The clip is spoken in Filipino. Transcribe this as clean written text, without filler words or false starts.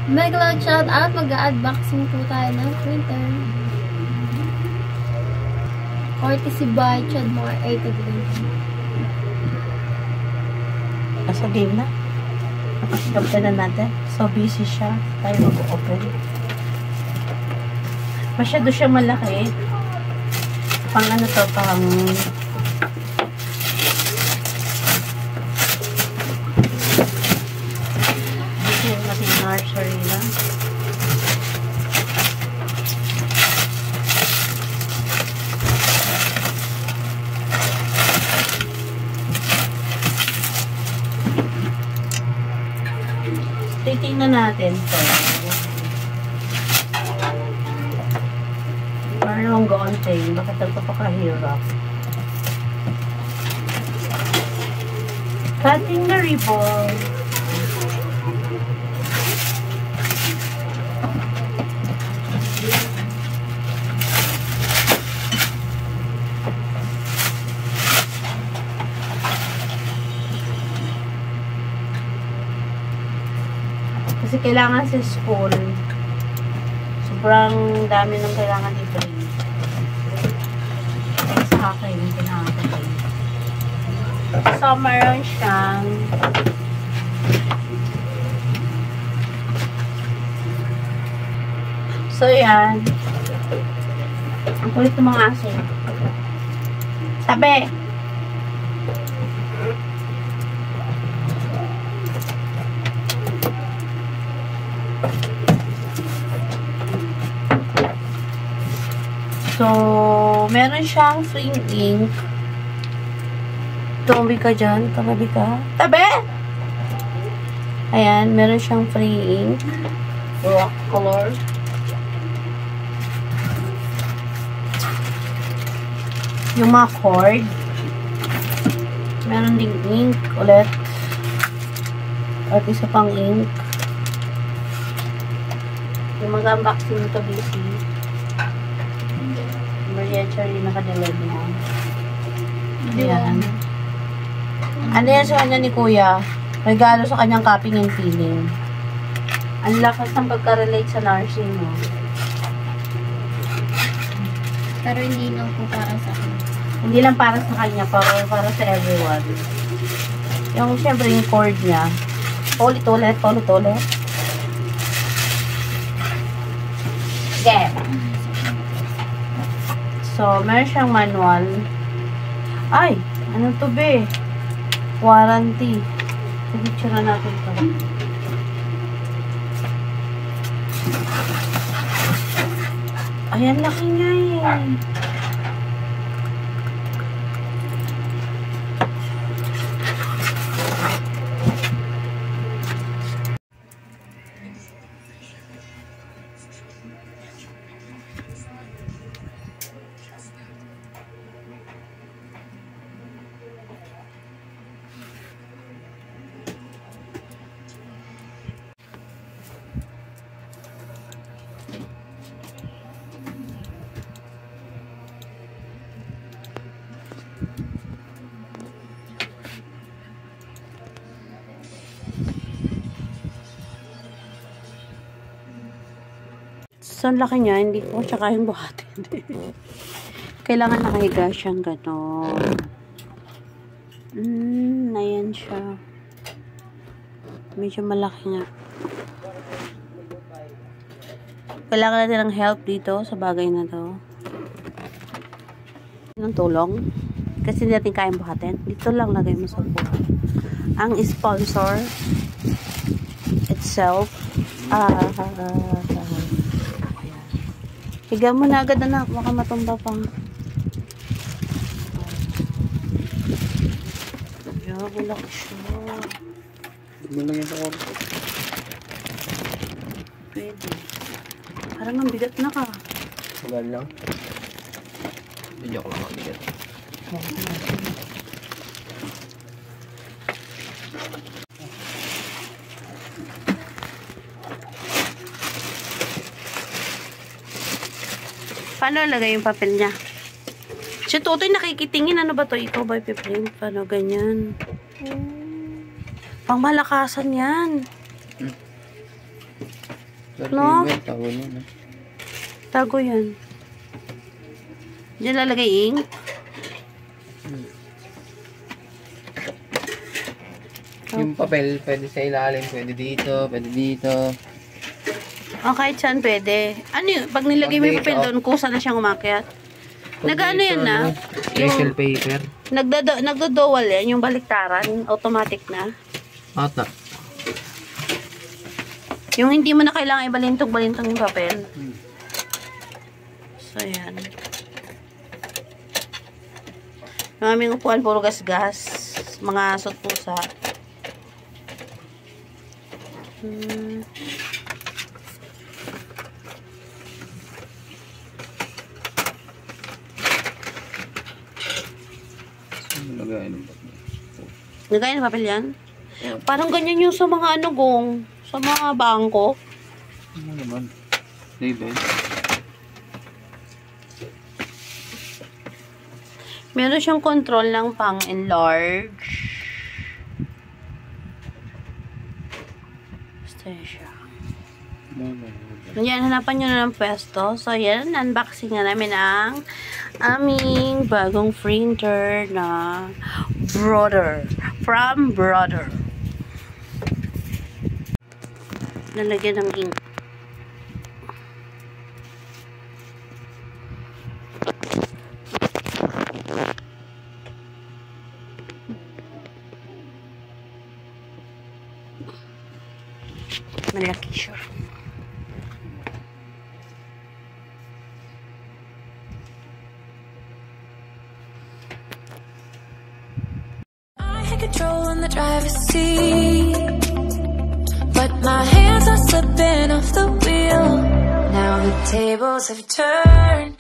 Mega shout out, mag-unboxing po tayo ng printer. Courtesy by Chadmore 83. Nasa game na. Nakasipagta na natin. So busy siya. Tayo mag-open. Masyado siya malaki. Pang ano to, pang nursery na. Titingnan natin to. Parang gaunting. Bakit nagpapakahirap? Cutting the ribbon. Kasi kailangan sa school, sobrang dami ng kailangan i-print. Sa akin, pinaka-print. So, meron siyang yan. Ang kulit ng mga aso. Sabi! So, meron siyang free ink. Tumabi ka dyan. Tumabi ka. Tabi! Ayan, meron siyang free ink. Rock color. Yung mga cord. Meron ding ink ulit. At isa pang ink. Yung mag-unboxing nito busy. Actually, nakadelayed mo. Ayan. Ano yan sa kanya ni Kuya? Regalo sa kanyang copying and filling. Ang lakas ng pagka-relate sa nursing mo. Pero hindi lang po para sa akin. Hindi lang para sa kanya, para sa everyone. Yung, syempre, yung cord niya. Ulit-ulit. Okay. So, meron siyang manual. Ay! Ano to be? Warranty. Picture na natin to. Ayan, laki niya eh. So, ang laki niya, hindi ko siya kayang buhatin. Kailangan nakahiga siyang gano'n. Ayan siya. Medyo malaki nga. Kailangan natin ng help dito sa bagay na to. Ng tulong. Kasi hindi natin kayang buhatin. Dito lang lagay mo sa buhat. Ang sponsor itself, higa mo na agad, anak. Baka matumba pa. Bulak siya. Hindi lang yan sa korpo. Pwede. Parang ang bigat na ka. Magal lang. Video ko lang ang bigat. Paano lagay yung papel niya? Si Tutoy nakikitingin. Ano ba to? Ikaw ba ipiprint? Paano ganyan? Pang malakasan yan. No? Tago nun. Tago yan. Diyan lalagay ink. Yung papel, pwede sa ilalim, pwede dito, pwede dito. O, kahit saan pwede. Ano yun? Pag nilagay mo yung papel doon, kusa na siyang umakyat. Nag-ano yan na? Special paper. Nagdo-dual yan, yung baliktaran. Automatic na. Ata. Yung hindi mo na kailangan ibalintog-balintog yung papel. So, yan. Yung aming upuan, puro gas-gas. Mga sutpusa. Nagaya ng papel yan? Parang ganyan yung sa mga ano, gong. Sa mga bangko. Ano naman? Label. Meron siyang control ng pang-enlarge. Basta siya. Yan, hanapan nyo na ng pwesto. So, yan, unboxing na namin ang aming bagong printer na Brother. From Brother. Lalagyan ng ink. Malaki siya. Control on the driver's seat, but my hands are slipping off the wheel. Now the tables have turned.